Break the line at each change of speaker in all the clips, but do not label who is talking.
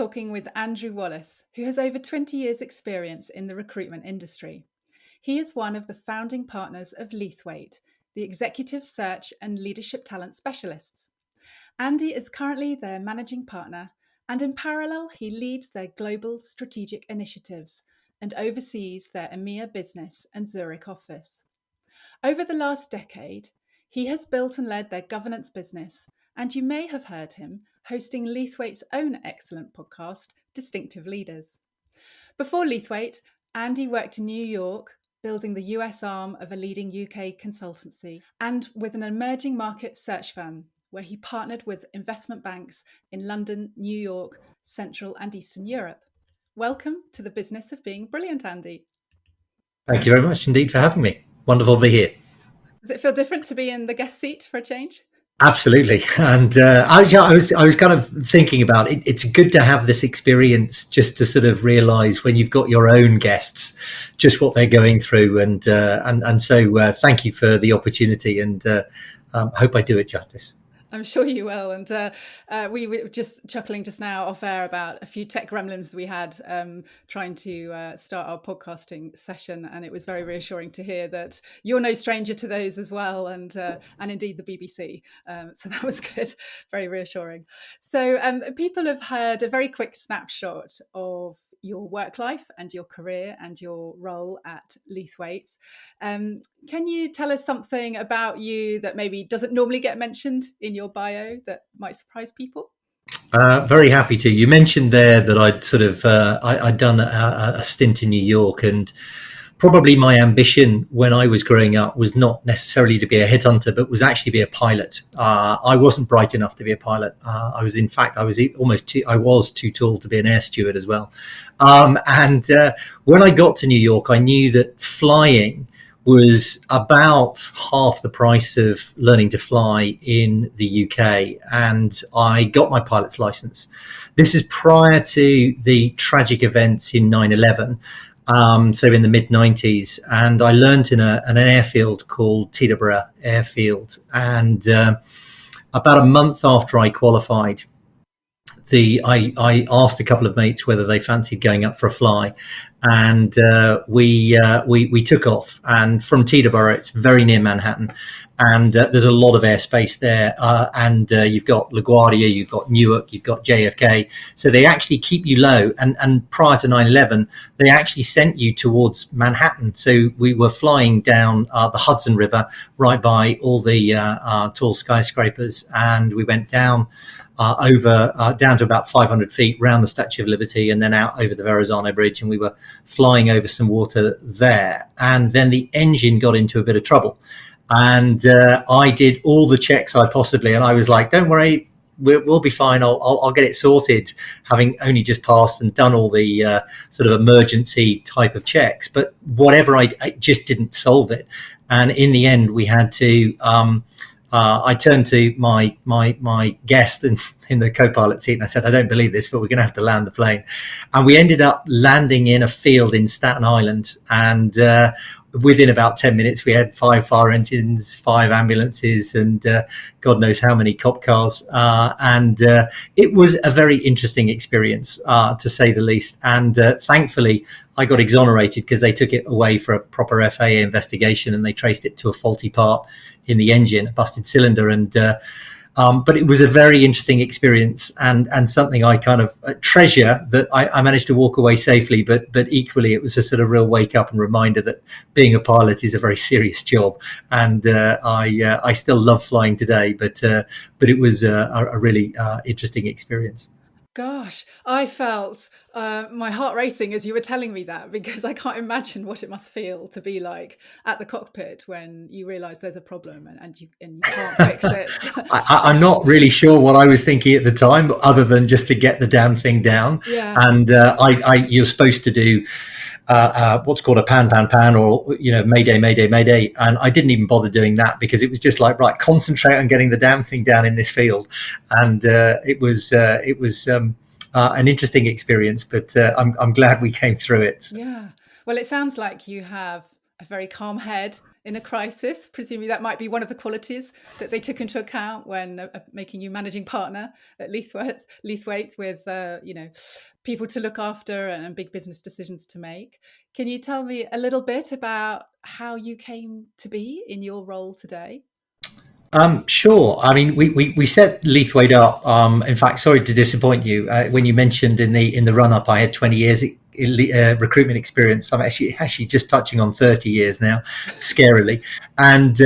talking with Andrew Wallace, who has over 20 years' experience in the recruitment industry. He is one of the founding partners of Leathwaite, the executive search and leadership talent specialists. Andy is currently their managing partner, and in parallel, he leads their global strategic initiatives and oversees their EMEA business and Zurich office. Over the last decade, he has built and led their governance business, and you may have heard him hosting Leathwaite's own excellent podcast, Distinctive Leaders. Before Leathwaite, Andy worked in New York, building the US arm of a leading UK consultancy, and with an emerging market search firm, where he partnered with investment banks in London, New York, Central and Eastern Europe. Welcome to the business of being brilliant, Andy.
Thank you very much indeed for having me. Wonderful to be here.
Does it feel different to be in the guest seat for a change?
Absolutely. And I was kind of thinking about it. It's good to have this experience just to sort of realize when you've got your own guests, just what they're going through. And so thank you for the opportunity, and hope I do it justice.
I'm sure you will. And we were just chuckling just now off air about a few tech gremlins we had trying to start our podcasting session. And it was very reassuring to hear that you're no stranger to those as well. And indeed the BBC. So that was good. Very reassuring. So people have heard a very quick snapshot of your work life and your career and your role at Leathwaite. Can you tell us something about you that maybe doesn't normally get mentioned in your bio that might surprise people?
Very happy to. You mentioned there that I'd sort of I'd done a stint in New York, and probably my ambition when I was growing up was not necessarily to be a headhunter, but was actually be a pilot. I wasn't bright enough to be a pilot. I was too tall to be an air steward as well. And when I got to New York, I knew that flying was about half the price of learning to fly in the UK. And I got my pilot's license. This is prior to the tragic events in 9/11. So in the mid-90s, and I learned in an airfield called Teterboro Airfield. And about a month after I qualified, I asked a couple of mates whether they fancied going up for a fly, and we took off. And from Teterboro, it's very near Manhattan, and there's a lot of airspace there. And you've got LaGuardia, you've got Newark, you've got JFK. So they actually keep you low. And prior to 9/11, they actually sent you towards Manhattan. So we were flying down the Hudson River, right by all the tall skyscrapers, and we went down down to about 500 feet around the Statue of Liberty, and then out over the Verrazano Bridge, and we were flying over some water there. And then the engine got into a bit of trouble, and I did all the checks I possibly, and I was like, don't worry, we'll be fine, I'll get it sorted, having only just passed and done all the sort of emergency type of checks. But whatever, I just didn't solve it. And in the end, we had to I turned to my guest in the co-pilot seat, and I said, I don't believe this, but we're going to have to land the plane. And we ended up landing in a field in Staten Island. And within about 10 minutes, we had 5 fire engines, 5 ambulances, and God knows how many cop cars. And it was a very interesting experience, to say the least. And thankfully, I got exonerated because they took it away for a proper FAA investigation, and they traced it to a faulty part in the engine, a busted cylinder. And but it was a very interesting experience, and something I kind of treasure, that I managed to walk away safely. But equally, it was a sort of real wake up and reminder that being a pilot is a very serious job. And I still love flying today, but it was a really interesting experience.
Gosh, I felt my heart racing as you were telling me that, because I can't imagine what it must feel to be like at the cockpit when you realise there's a problem and you can't fix it.
I'm not really sure what I was thinking at the time, other than just to get the damn thing down.
Yeah.
And you're supposed to do what's called a pan, or mayday, and I didn't even bother doing that, because it was just like, right, concentrate on getting the damn thing down in this field. And it was an interesting experience, but I'm glad we came through it.
Yeah, well, it sounds like you have a very calm head in a crisis? Presumably that might be one of the qualities that they took into account when making you managing partner at Leathwaite with, people to look after and big business decisions to make. Can you tell me a little bit about how you came to be in your role today?
Sure. I mean, we set Leathwaite up. In fact, sorry to disappoint you. When you mentioned in the run up, I had 20 years recruitment experience. I'm actually just touching on 30 years now, scarily. And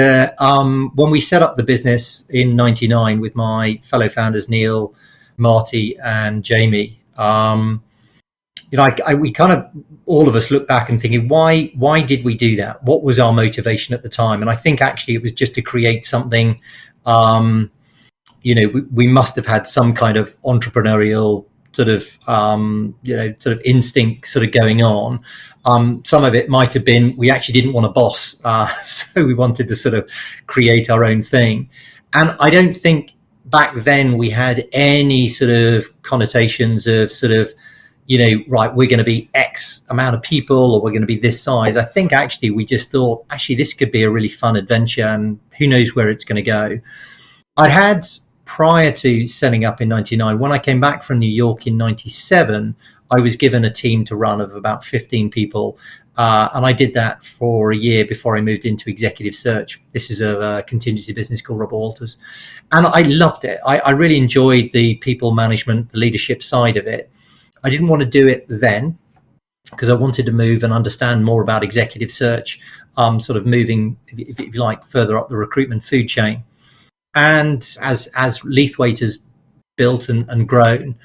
when we set up the business in '99 with my fellow founders Neil, Marty, and Jamie, we kind of, all of us look back and thinking, why did we do that? What was our motivation at the time? And I think actually it was just to create something. We must have had some kind of entrepreneurial sort of instinct sort of going on. Some of it might have been we actually didn't want a boss, so we wanted to sort of create our own thing. And I don't think back then we had any sort of connotations of sort of, right, we're going to be X amount of people or we're going to be this size. I think actually we just thought, actually, this could be a really fun adventure and who knows where it's going to go. I had, prior to setting up in '99, when I came back from New York in '97, I was given a team to run of about 15 people. And I did that for a year before I moved into executive search. This is a contingency business called Robert Walters. And I loved it. I really enjoyed the people management, the leadership side of it. I didn't want to do it then because I wanted to move and understand more about executive search, sort of moving, if you like, further up the recruitment food chain. And as Leathwaite has built and grown,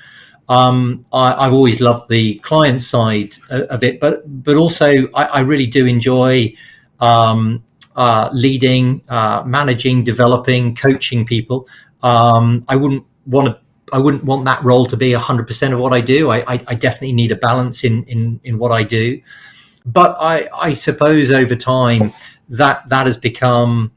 I've always loved the client side of it, but also I really do enjoy leading, managing, developing, coaching people. I wouldn't want that role to be 100% of what I do. I definitely need a balance in what I do. But I suppose over time that has become,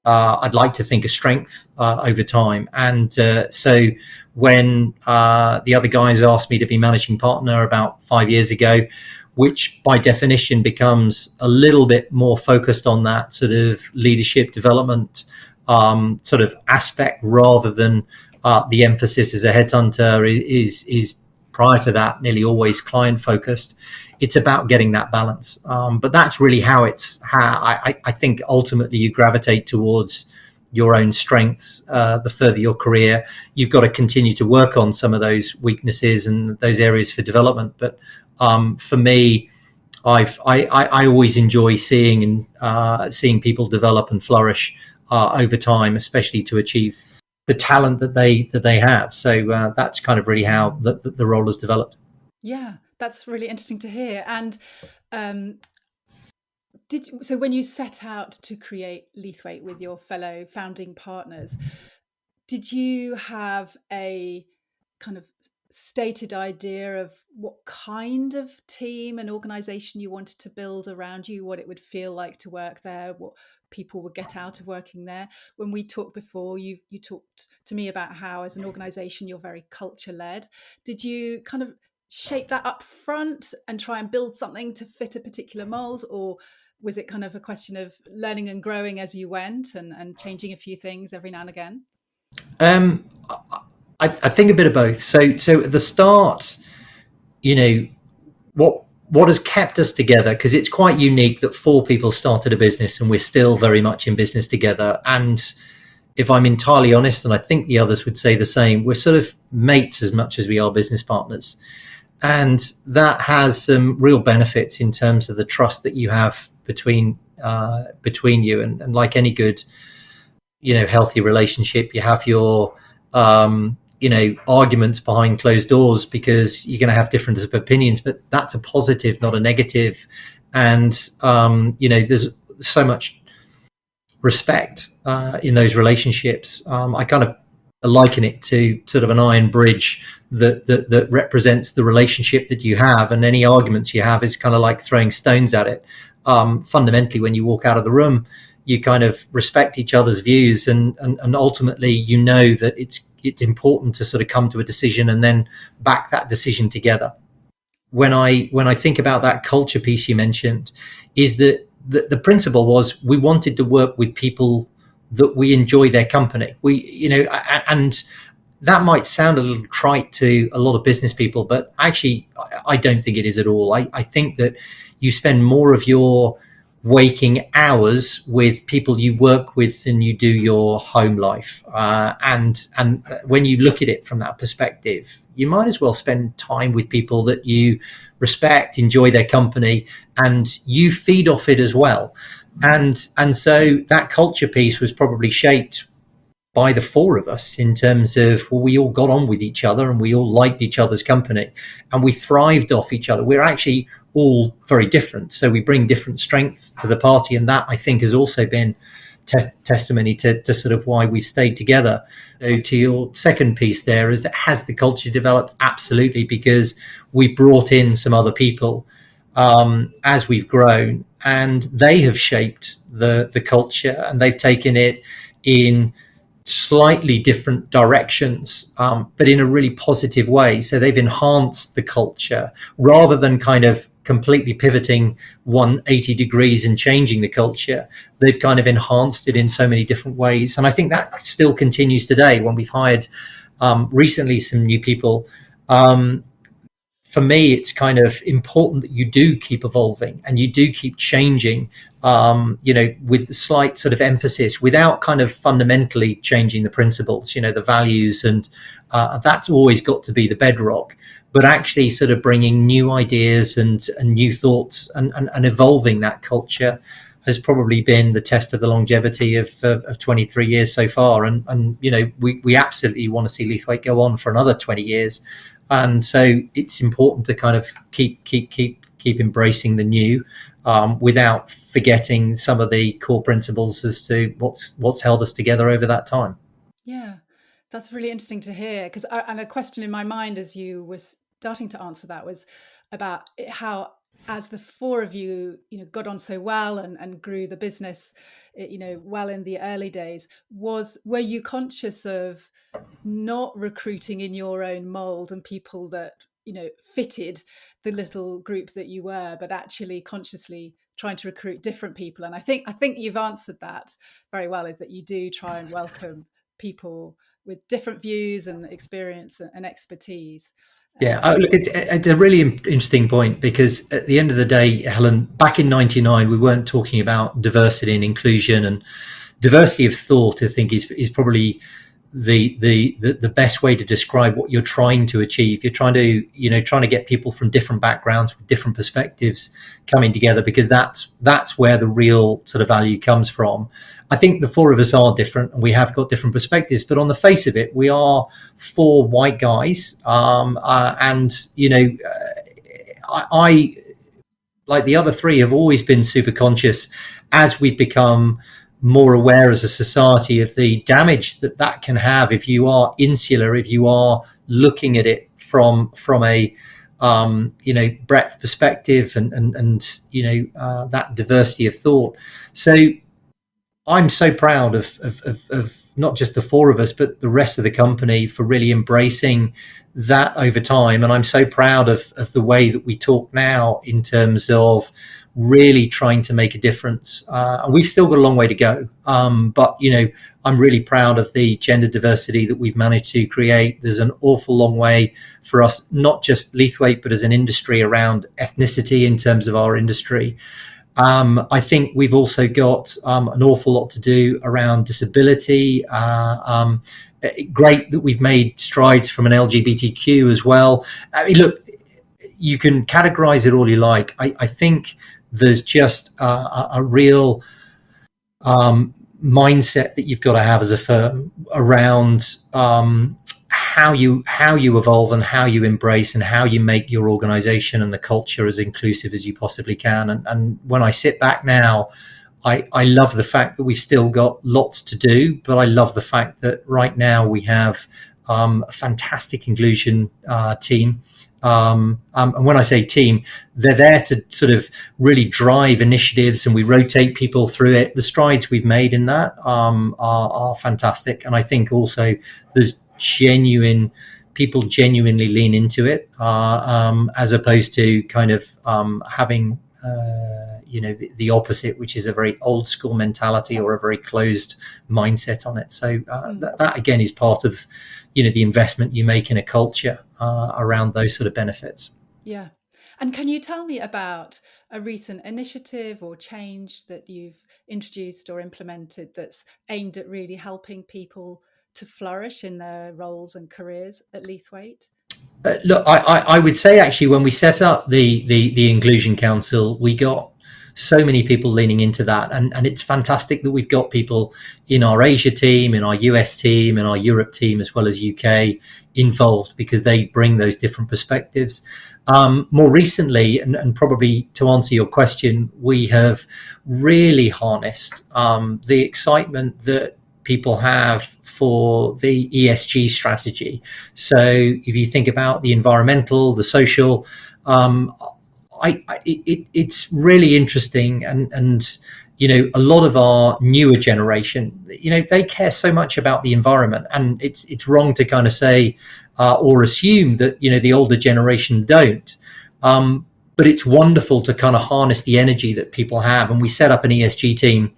I'd like to think, a strength over time. And so when the other guys asked me to be managing partner about 5 years ago, which by definition becomes a little bit more focused on that sort of leadership development sort of aspect rather than the emphasis as a headhunter is prior to that nearly always client focused. It's about getting that balance. But that's really how I think ultimately you gravitate towards your own strengths. The further your career, you've got to continue to work on some of those weaknesses and those areas for development. But for me, I always enjoy seeing people develop and flourish over time, especially to achieve the talent that they have. So that's kind of really how the role has developed.
Yeah, that's really interesting to hear. And so when you set out to create Leathwaite with your fellow founding partners, did you have a kind of stated idea of what kind of team and organization you wanted to build around you, what it would feel like to work there, what people would get out of working there? When we talked before, you talked to me about how as an organization you're very culture led. Did you kind of shape that up front and try and build something to fit a particular mold, or was it kind of a question of learning and growing as you went and changing a few things every now and again?
I think a bit of both. So at the start, what has kept us together, because it's quite unique that 4 people started a business and we're still very much in business together. And if I'm entirely honest, and I think the others would say the same, we're sort of mates as much as we are business partners. And that has some real benefits in terms of the trust that you have between you. And like any good, healthy relationship, you have your arguments behind closed doors because you're going to have different opinions, but that's a positive, not a negative. And there's so much respect in those relationships. I kind of liken it to sort of an iron bridge that represents the relationship that you have, and any arguments you have is kind of like throwing stones at it. Fundamentally, when you walk out of the room, you kind of respect each other's views, and ultimately that it's important to sort of come to a decision and then back that decision together. When I think about that culture piece you mentioned, is that the principle was we wanted to work with people that we enjoy their company. And that might sound a little trite to a lot of business people, but actually, I don't think it is at all. I think that you spend more of your waking hours with people you work with than you do your home life. And when you look at it from that perspective, you might as well spend time with people that you respect, enjoy their company, and you feed off it as well. And so that culture piece was probably shaped by the four of us in terms of, well, we all got on with each other and we all liked each other's company and we thrived off each other. We're actually all very different, so we bring different strengths to the party, and that I think has also been testimony to sort of why we've stayed together. So to your second piece there, is that has the culture developed? Absolutely, because we brought in some other people as we've grown, and they have shaped the culture, and they've taken it in slightly different directions, but in a really positive way. So they've enhanced the culture rather than kind of completely pivoting 180 degrees and changing the culture. They've kind of enhanced it in so many different ways. And I think that still continues today when we've hired recently some new people. For me, it's kind of important that you do keep evolving and you do keep changing, with the slight sort of emphasis without kind of fundamentally changing the principles, the values, and that's always got to be the bedrock, but actually sort of bringing new ideas and new thoughts and evolving that culture has probably been the test of the longevity of 23 years so far. And we absolutely want to see Leathwaite go on for another 20 years. And so it's important to kind of keep embracing the new, without forgetting some of the core principles as to what's held us together over that time.
Yeah, that's really interesting to hear. Because and a question in my mind as you were starting to answer that was about how, as the four of you, got on so well and grew the business, well in the early days, were you conscious of not recruiting in your own mold and people that fitted the little group that you were, but actually consciously trying to recruit different people? And I think you've answered that very well, is that you do try and welcome people with different views and experience and expertise.
Yeah, look, it's a really interesting point, because at the end of the day, Helen, back in '99, we weren't talking about diversity and inclusion, and diversity of thought, I think, is probably the best way to describe what you're trying to achieve. You're trying to get people from different backgrounds with different perspectives coming together, because that's where the real sort of value comes from. I think the four of us are different and we have got different perspectives, but on the face of it, we are four white guys. I, like the other three, have always been super conscious as we've become more aware as a society of the damage that can have if you are insular, if you are looking at it from a breadth perspective and that diversity of thought. So I'm so proud of not just the four of us, but the rest of the company for really embracing that over time. And I'm so proud of the way that we talk now in terms of really trying to make a difference. And we've still got a long way to go. But I'm really proud of the gender diversity that we've managed to create. There's an awful long way for us, not just Leathwaite, but as an industry, around ethnicity in terms of our industry. I think we've also got an awful lot to do around disability. Great that we've made strides from an LGBTQ as well. I mean, look, you can categorize it all you like. I think there's just a real mindset that you've got to have as a firm around how you evolve and how you embrace and how you make your organization and the culture as inclusive as you possibly can. And when I sit back now, I love the fact that we've still got lots to do, but I love the fact that right now we have a fantastic inclusion team. And when I say team, they're there to sort of really drive initiatives, and we rotate people through it. The strides we've made in that are fantastic. And I think also there's people genuinely lean into it, as opposed to kind of having the opposite, which is a very old school mentality or a very closed mindset on it. So that again is part of the investment you make in a culture around those sort of benefits.
Yeah. And can you tell me about a recent initiative or change that you've introduced or implemented that's aimed at really helping people to flourish in their roles and careers at Leathwaite?
Look, I would say actually when we set up the Inclusion Council, we got so many people leaning into that, and it's fantastic that we've got people in our Asia team, in our US team, in our Europe team, as well as UK involved, because they bring those different perspectives. More recently, and probably to answer your question, we have really harnessed the excitement that people have for the ESG strategy. So if you think about the environmental, the social, it's really interesting, and a lot of our newer generation, they care so much about the environment, and it's wrong to kind of say or assume that the older generation don't. But it's wonderful to kind of harness the energy that people have, and we set up an ESG team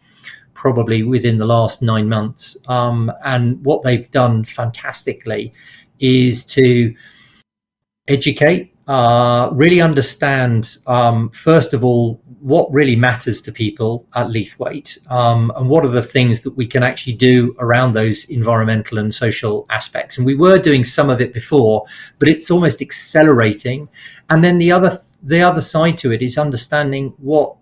probably within the last 9 months. And what they've done fantastically is to educate, really understand, first of all, what really matters to people at Leathwaite, and what are the things that we can actually do around those environmental and social aspects. And we were doing some of it before, but it's almost accelerating. And then the other side to it is understanding what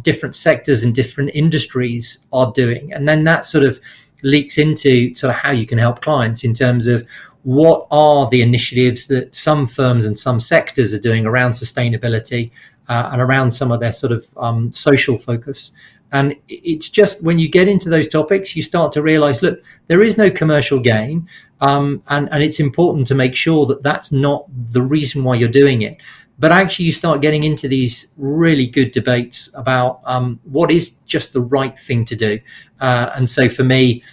different sectors and different industries are doing. And then that sort of leaks into sort of how you can help clients in terms of what are the initiatives that some firms and some sectors are doing around sustainability and around some of their sort of social focus. And it's just when you get into those topics, you start to realize, look, there is no commercial gain. And it's important to make sure that that's not the reason why you're doing it. But actually, you start getting into these really good debates about what is just the right thing to do. And so for me,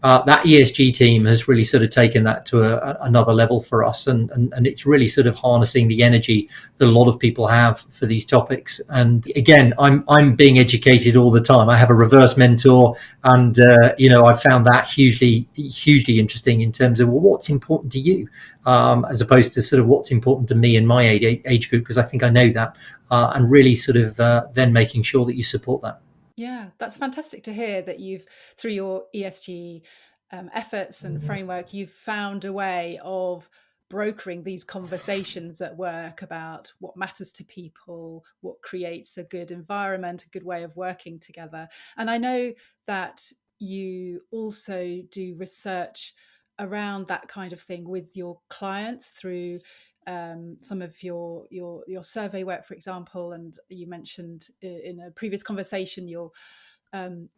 that ESG team has really sort of taken that to another level for us. And it's really sort of harnessing the energy that a lot of people have for these topics. And again, I'm being educated all the time. I have a reverse mentor, and I've found that hugely interesting in terms of, well, what's important to you, as opposed to sort of what's important to me and my age group, because I think I know that, and really sort of then making sure that you support that.
Yeah, that's fantastic to hear that you've, through your ESG efforts and framework, you've found a way of brokering these conversations at work about what matters to people, what creates a good environment, a good way of working together. And I know that you also do research around that kind of thing with your clients through some of your survey work, for example. And you mentioned in a previous conversation your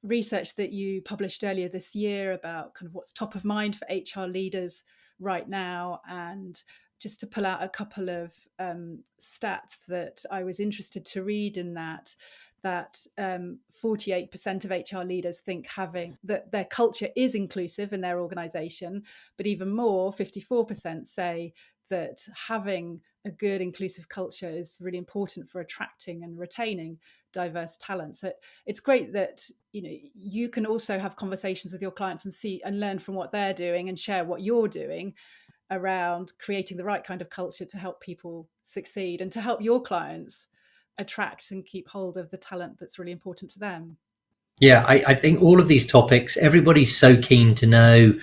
research that you published earlier this year about kind of what's top of mind for HR leaders right now. And just to pull out a couple of stats that I was interested to read in that 48% of HR leaders think having that their culture is inclusive in their organization, but even more, 54% say that having a good inclusive culture is really important for attracting and retaining diverse talent. So it's great that you can also have conversations with your clients and see and learn from what they're doing and share what you're doing around creating the right kind of culture to help people succeed and to help your clients attract and keep hold of the talent that's really important to them.
Yeah, I think all of these topics, everybody's so keen to know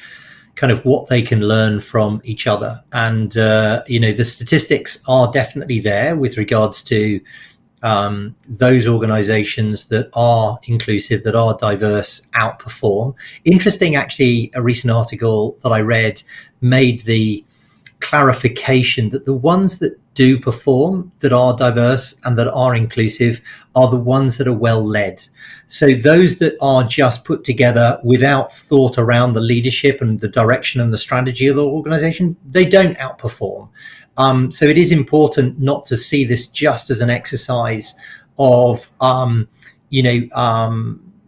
kind of what they can learn from each other. And, the statistics are definitely there with regards to those organizations that are inclusive, that are diverse, outperform. Interesting, actually, a recent article that I read made the clarification that the ones that do perform, that are diverse and that are inclusive, are the ones that are well led. So those that are just put together without thought around the leadership and the direction and the strategy of the organization, they don't outperform. So it is important not to see this just as an exercise of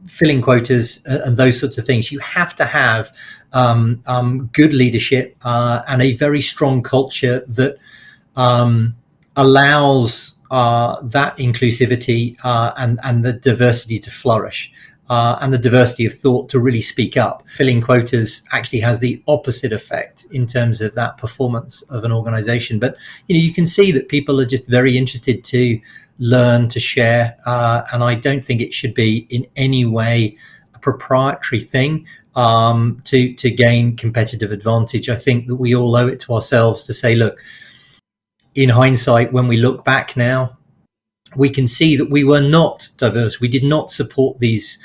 filling quotas and those sorts of things. You have to have good leadership and a very strong culture that allows that inclusivity and the diversity to flourish. And the diversity of thought to really speak up. Filling quotas actually has the opposite effect in terms of that performance of an organization. But you can see that people are just very interested to learn, to share, and I don't think it should be in any way a proprietary thing to gain competitive advantage. I think that we all owe it to ourselves to say, look, in hindsight, when we look back now, we can see that we were not diverse. We did not support these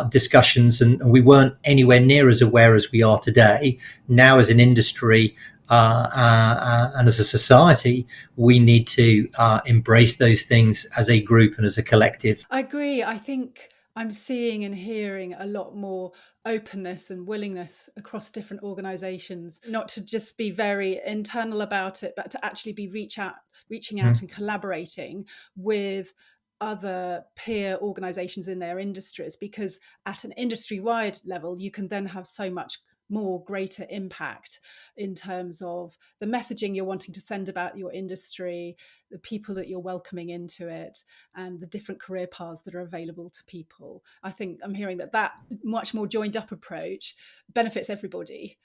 discussions, and we weren't anywhere near as aware as we are today. Now, as an industry and as a society, we need to embrace those things as a group and as a collective.
I agree. I think I'm seeing and hearing a lot more openness and willingness across different organizations, not to just be very internal about it, but to actually be reaching out and collaborating with other peer organizations in their industries, because at an industry-wide level, you can then have so much more greater impact in terms of the messaging you're wanting to send about your industry, the people that you're welcoming into it, and the different career paths that are available to people. I think I'm hearing that much more joined up approach benefits everybody,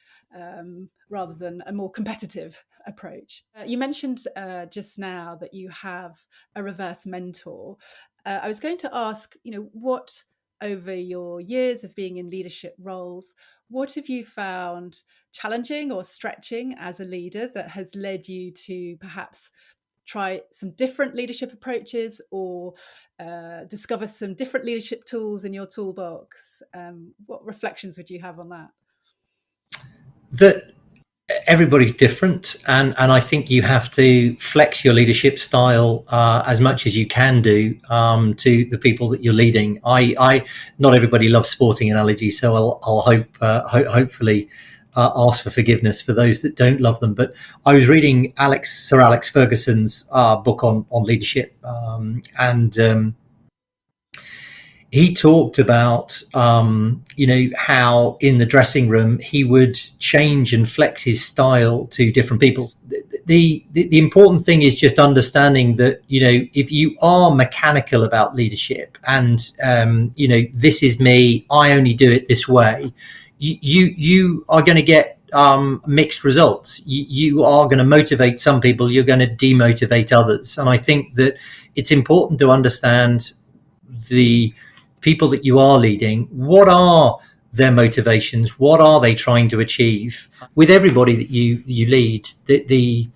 rather than a more competitive approach. You mentioned just now that you have a reverse mentor. I was going to ask, what over your years of being in leadership roles, what have you found challenging or stretching as a leader that has led you to perhaps try some different leadership approaches, or discover some different leadership tools in your toolbox? What reflections would you have on that?
That everybody's different, and I think you have to flex your leadership style as much as you can do to the people that you're leading. I not everybody loves sporting analogies, so I'll hopefully ask for forgiveness for those that don't love them. But I was reading Sir Alex Ferguson's book on leadership, and he talked about how in the dressing room he would change and flex his style to different people. The important thing is just understanding that if you are mechanical about leadership and this is me, I only do it this way, you are going to get mixed results. You are going to motivate some people, you're going to demotivate others. And I think that it's important to understand the people that you are leading. What are their motivations? What are they trying to achieve? With everybody that you lead, the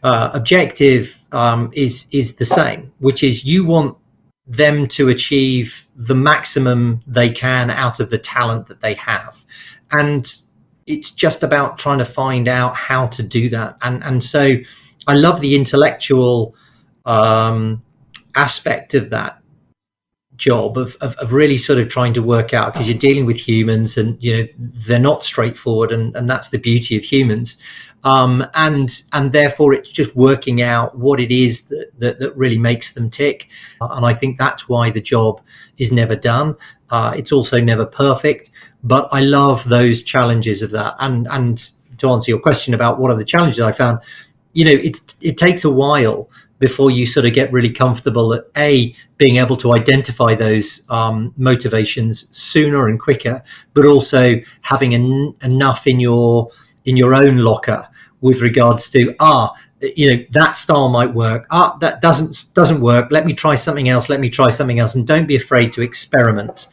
objective is the same, which is you want them to achieve the maximum they can out of the talent that they have, and it's just about trying to find out how to do that. And so I love the intellectual aspect of that job of really sort of trying to work out, because you're dealing with humans, and they're not straightforward, and that's the beauty of humans, and therefore it's just working out what it is that really makes them tick. And I think that's why the job is never done. It's also never perfect, but I love those challenges of that. And to answer your question about what are the challenges I found, it takes a while before you sort of get really comfortable at being able to identify those motivations sooner and quicker, but also having enough in your own locker with regards to that style might work, that doesn't work, let me try something else, and don't be afraid to experiment.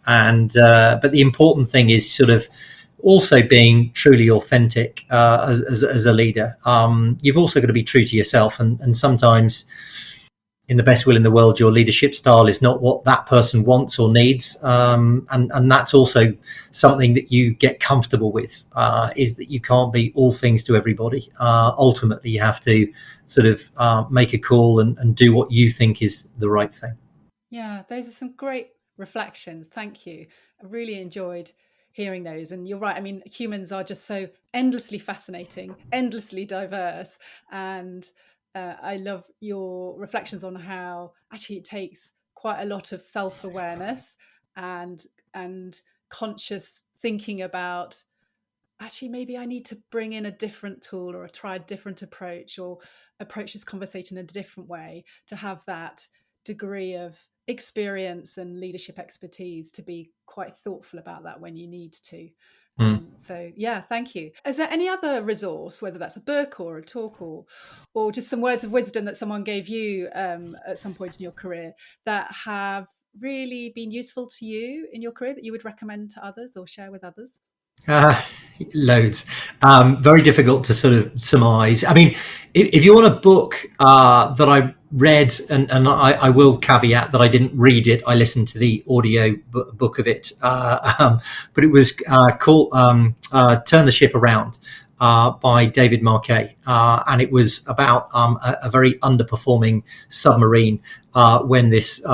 And but the important thing is sort of also being truly authentic as a leader. You've also got to be true to yourself, and sometimes, in the best will in the world, your leadership style is not what that person wants or needs, and that's also something that you get comfortable with, is that you can't be all things to everybody. Ultimately, you have to sort of make a call and do what you think is the right thing.
Yeah, those are some great reflections. Thank you. I really enjoyed hearing those. And you're right. I mean, humans are just so endlessly fascinating, endlessly diverse. And I love your reflections on how actually it takes quite a lot of self-awareness and conscious thinking about actually, maybe I need to bring in a different tool or try a different approach or approach this conversation in a different way to have that degree of experience and leadership expertise to be quite thoughtful about that when you need to. So yeah, thank you. Is there any other resource, whether that's a book or a talk or just some words of wisdom that someone gave you at some point in your career that have really been useful to you in your career that you would recommend to others or share with others?
Loads. Very difficult to sort of surmise. I mean, if you want a book that I read, and I will caveat that I didn't read it, I listened to the audio book of it, but it was called Turn the Ship Around by David Marquet. And it was about a very underperforming submarine when this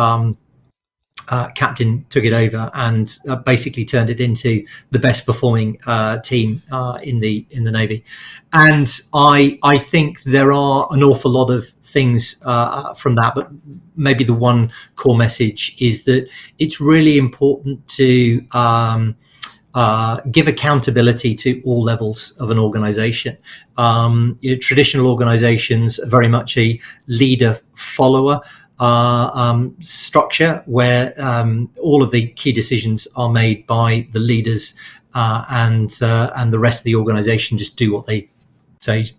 captain took it over and basically turned it into the best performing team in the Navy. And I think there are an awful lot of things from that, but maybe the one core message is that it's really important to give accountability to all levels of an organization. Traditional organizations are very much a leader follower structure where all of the key decisions are made by the leaders, and the rest of the organization just do what they say.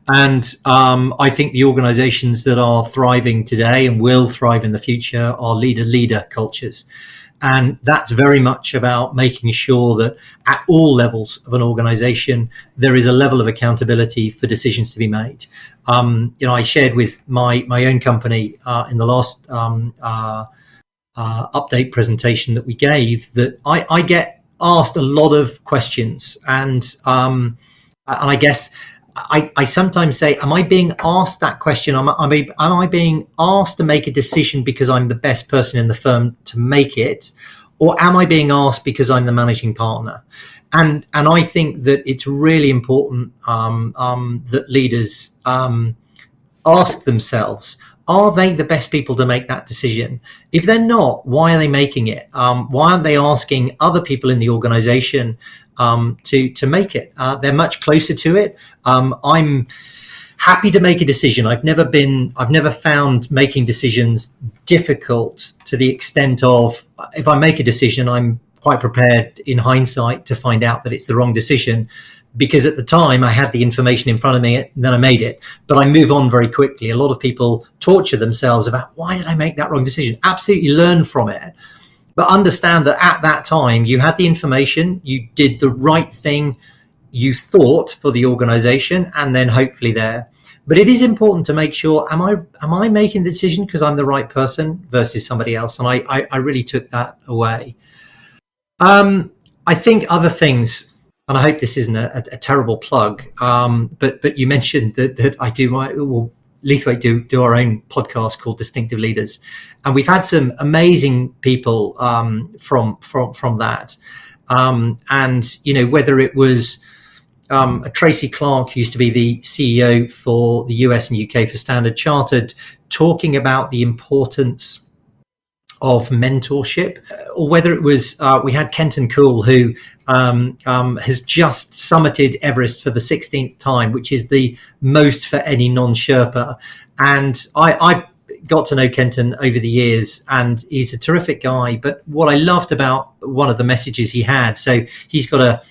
And I think the organizations that are thriving today and will thrive in the future are leader cultures. And that's very much about making sure that at all levels of an organization, there is a level of accountability for decisions to be made. I shared with my own company in the last update presentation that we gave that I get asked a lot of questions. And I guess I sometimes say, am I being asked that question? Am I being asked to make a decision because I'm the best person in the firm to make it? Or am I being asked because I'm the managing partner? And I think that it's really important that leaders ask themselves, are they the best people to make that decision? If they're not, why are they making it? Why aren't they asking other people in the organization to make it? They're much closer to it. I'm happy to make a decision. I've never found making decisions difficult to the extent of, if I make a decision, I'm quite prepared in hindsight to find out that it's the wrong decision, because at the time I had the information in front of me and then I made it. But I move on very quickly. A lot of people torture themselves about, why did I make that wrong decision? Absolutely learn from it. But understand that at that time you had the information, you did the right thing, you thought for the organization, and then hopefully there. But it is important to make sure, am I making the decision because I'm the right person versus somebody else? And I really took that away. I think other things, and I hope this isn't a terrible plug, but you mentioned that I do Leathwaite do our own podcast called Distinctive Leaders, and we've had some amazing people from that, and whether it was Tracy Clark, who used to be the CEO for the US and UK for Standard Chartered, talking about the importance of mentorship, or whether it was we had Kenton Cool, who has just summited Everest for the 16th time, which is the most for any non-Sherpa. And I got to know Kenton over the years, and he's a terrific guy. But what I loved about one of the messages he had, so he's got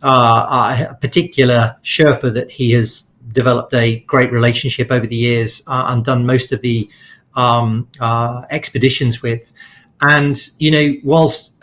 a particular Sherpa that he has developed a great relationship over the years and done most of the expeditions with. And whilst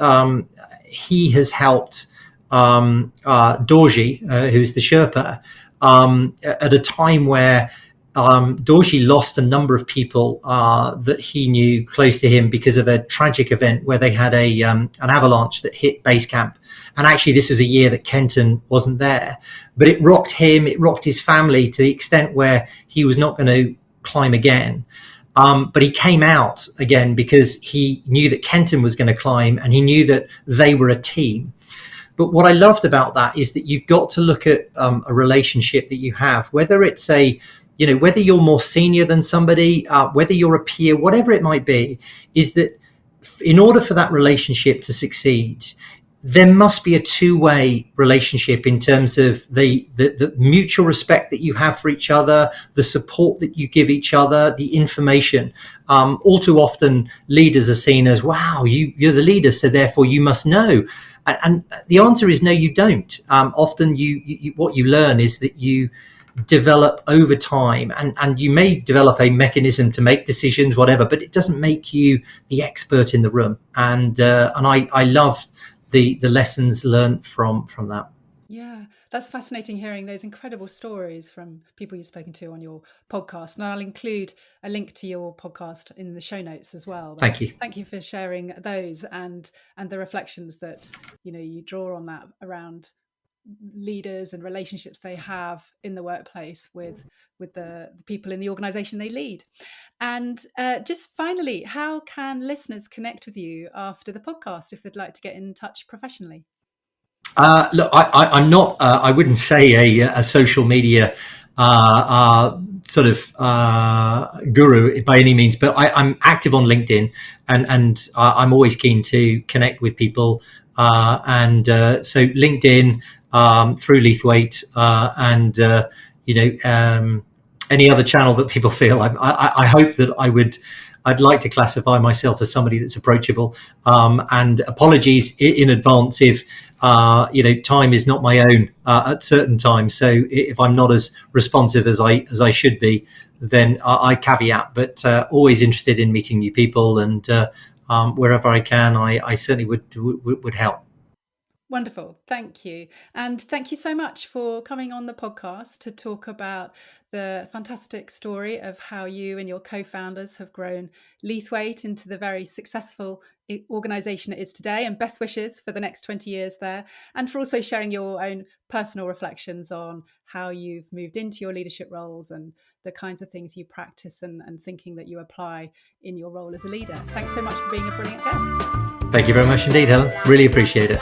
he has helped Dorji, who's the Sherpa, at a time where Dorji lost a number of people that he knew close to him because of a tragic event where they had an avalanche that hit base camp. And actually, this was a year that Kenton wasn't there, but it rocked him, it rocked his family to the extent where he was not going to climb again. But he came out again because he knew that Kenton was going to climb, and he knew that they were a team. But what I loved about that is that you've got to look at a relationship that you have, whether it's whether you're more senior than somebody, whether you're a peer, whatever it might be, is that in order for that relationship to succeed, there must be a two-way relationship in terms of the mutual respect that you have for each other, the support that you give each other, the information. All too often, leaders are seen as, wow, you're the leader, so therefore you must know. And the answer is no, you don't. Often what you learn is that you develop over time, and you may develop a mechanism to make decisions, whatever, but it doesn't make you the expert in the room. And I love the lessons learned from that.
Yeah, that's fascinating hearing those incredible stories from people you've spoken to on your podcast. And I'll include a link to your podcast in the show notes as well. But
Thank you.
thank you for sharing those and the reflections that you draw on that around leaders and relationships they have in the workplace with the people in the organization they lead. And just finally, how can listeners connect with you after the podcast if they'd like to get in touch professionally?
Look, I'm not. I wouldn't say a social media sort of guru by any means, but I'm active on LinkedIn, and I'm always keen to connect with people. So LinkedIn, through Leathwaite, and any other channel that people feel. I hope that I'd like to classify myself as somebody that's approachable. And apologies in advance if time is not my own at certain times. So if I'm not as responsive as I should be, then I caveat. But always interested in meeting new people, and wherever I can, I certainly would help.
Wonderful. Thank you. And thank you so much for coming on the podcast to talk about the fantastic story of how you and your co-founders have grown Leathwaite into the very successful organization it is today, and best wishes for the next 20 years there, and for also sharing your own personal reflections on how you've moved into your leadership roles and the kinds of things you practice and thinking that you apply in your role as a leader. Thanks so much for being a brilliant guest.
Thank you very much indeed, Helen. Really appreciate it.